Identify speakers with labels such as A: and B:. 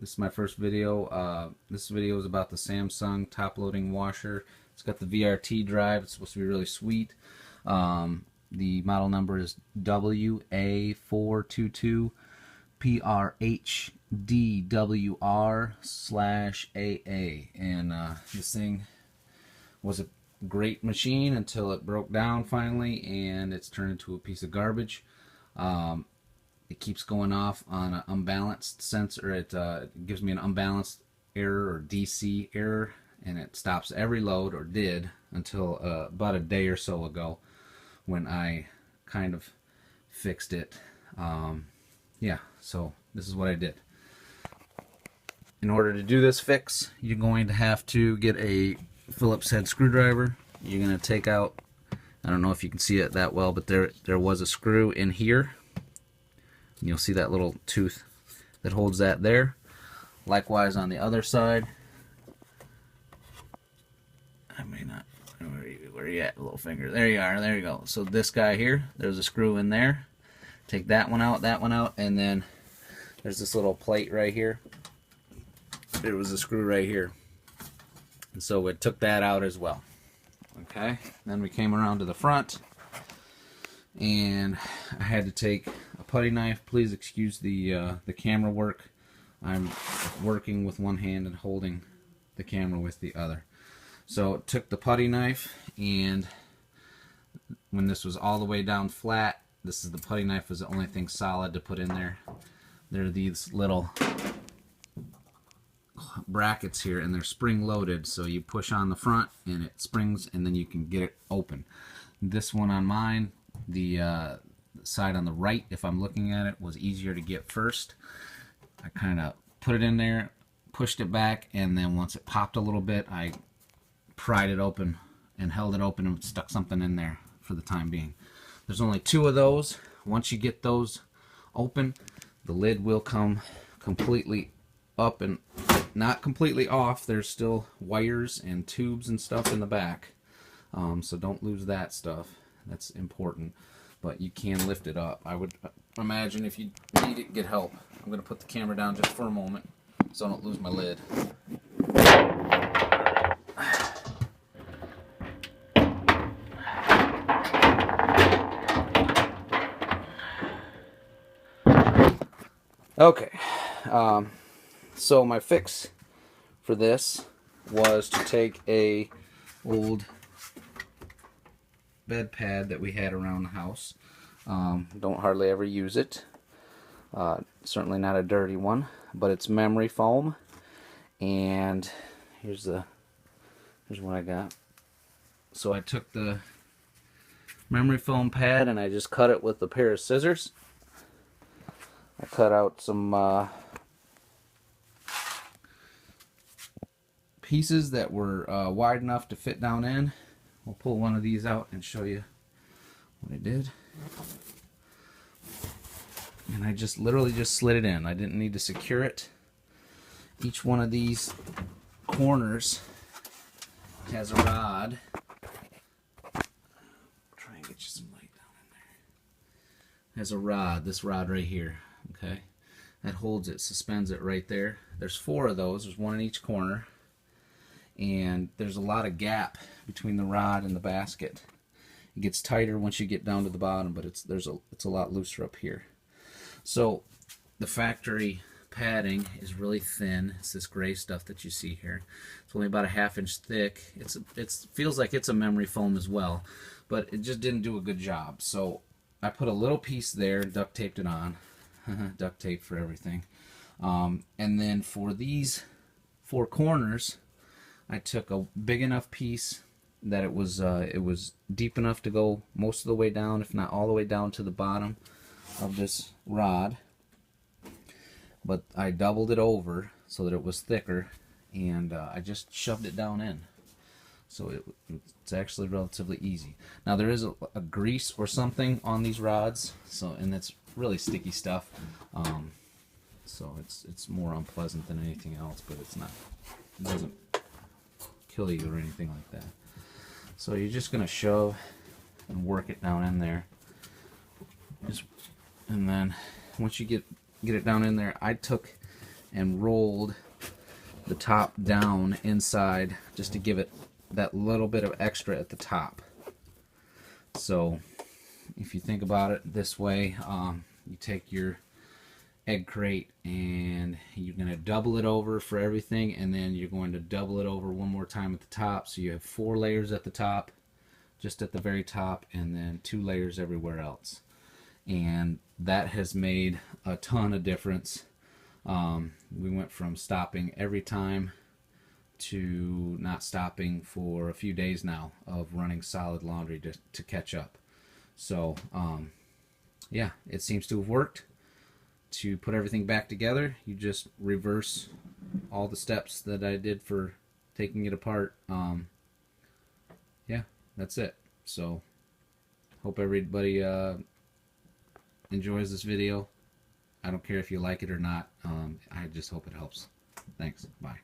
A: This is my first video. This video is about the Samsung top-loading washer. It's got the VRT drive. It's supposed to be really sweet. The model number is WA422PRHDWR/AA. And this thing was a great machine until it broke down finally, and it's turned into a piece of garbage. It keeps going off on an unbalanced sensor. It gives me an unbalanced error or DC error, and it stops every load, or did until about a day or so ago when I kind of fixed it. Yeah, so this is what I did. In order to do this fix, you're going to have to get a Phillips head screwdriver. You're going to take out, I don't know if you can see it that well, but there was a screw in here. You'll see that little tooth that holds that there. Likewise on the other side. I may not. Where are you at, little finger? There you are. There you go. So this guy here, there's a screw in there. Take that one out, and then there's this little plate right here. There was a screw right here. And so we took that out as well. Okay. Then we came around to the front, and I had to take a putty knife. Please excuse the camera work. I'm working with one hand and holding the camera with the other. So took the putty knife, and when this was all the way down flat, this is the putty knife was the only thing solid to put in there. There are these little brackets here, and they're spring loaded, so you push on the front and it springs, and then you can get it open. This one on mine, the side on the right, if I'm looking at it, was easier to get first. I kind of put it in there, pushed it back, and then once it popped a little bit, I pried it open and held it open and stuck something in there for the time being. There's only two of those. Once you get those open, the lid will come completely up and not completely off. There's still wires and tubes and stuff in the back, so don't lose that stuff. That's important. But you can lift it up. I would imagine if you need it, get help. I'm going to put the camera down just for a moment so I don't lose my lid. Okay, so my fix for this was to take a old bed pad that we had around the house. Don't hardly ever use it. Certainly not a dirty one, but it's memory foam. And here's what I got. So I took the memory foam pad and I just cut it with a pair of scissors. I cut out some pieces that were wide enough to fit down in. We'll pull one of these out and show you what I did. And I just literally just slid it in. I didn't need to secure it. Each one of these corners has a rod. Try and get you some light down in there. Has a rod, this rod right here. Okay, that holds it, suspends it right there. There's four of those. There's one in each corner, and there's a lot of gap between the rod and the basket. It gets tighter once you get down to the bottom, but it's a lot looser up here. So the factory padding is really thin. It's this gray stuff that you see here. It's only about a ½ inch thick. It feels like it's a memory foam as well, but it just didn't do a good job. So I put a little piece there, duct taped it on. Duct tape for everything. And then for these four corners, I took a big enough piece that it was deep enough to go most of the way down, if not all the way down to the bottom of this rod. But I doubled it over so that it was thicker, and I just shoved it down in. So it's actually relatively easy. Now there is a grease or something on these rods, and it's really sticky stuff. So it's more unpleasant than anything else, but it doesn't kill you or anything like that. So you're just gonna shove and work it down in there. And then once you get it down in there, I took and rolled the top down inside just to give it that little bit of extra at the top. So if you think about it this way, you take your egg crate and you're going to double it over for everything, and then you're going to double it over one more time at the top, so you have 4 layers at the top, just at the very top, and then 2 layers everywhere else. And that has made a ton of difference. We went from stopping every time to not stopping for a few days now of running solid laundry to catch up. So yeah, it seems to have worked. To put everything back together, you just reverse all the steps that I did for taking it apart. Yeah, that's it. So hope everybody enjoys this video. I don't care if you like it or not. I just hope it helps. Thanks. Bye.